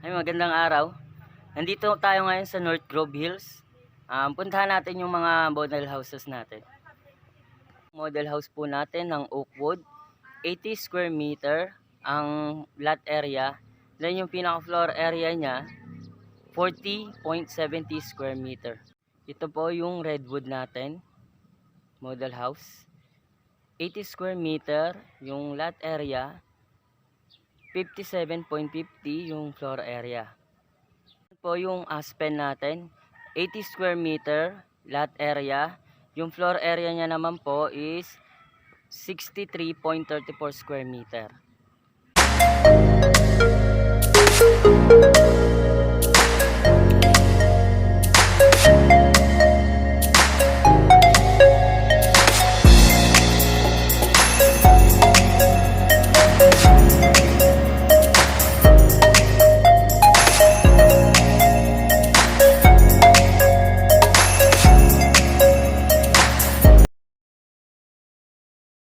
Ay, magandang araw. Nandito tayo ngayon sa North Grove Hills. Puntahan natin yung mga model houses natin. Model house po natin ng Oakwood, 80 square meter ang lot area. Then yung pinaka floor area niya, 40.70 square meter. Ito po yung Redwood natin, model house. 80 square meter yung lot area, 57.50 yung floor area. Po yung Aspen natin, 80 square meter lot area. Yung floor area niya naman po is 63.34 square meter.